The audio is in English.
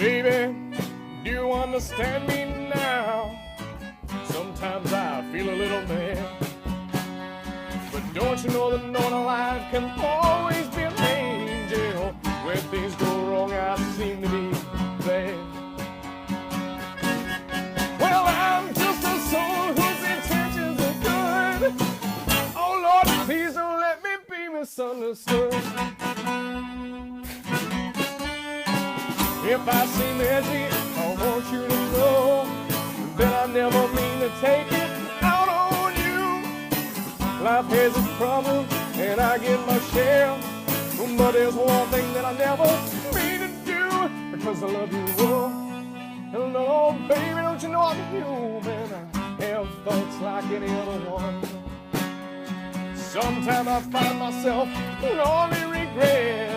Baby, do you understand me now? Sometimes I feel a little mad, but don't you know that no one alive can always be an angel? When things go wrong, I seem to be bad. Well, I'm just a soul whose intentions are good. Oh Lord, please don't let me be misunderstood. If I seem edgy, I want you to know that I never mean to take it out on you. Life has its problems, and I get my share. But there's one thing that I never mean to do, because I love you. Hello, baby, don't you know I'm human? I have thoughts like any other one. Sometimes I find myself with only regret.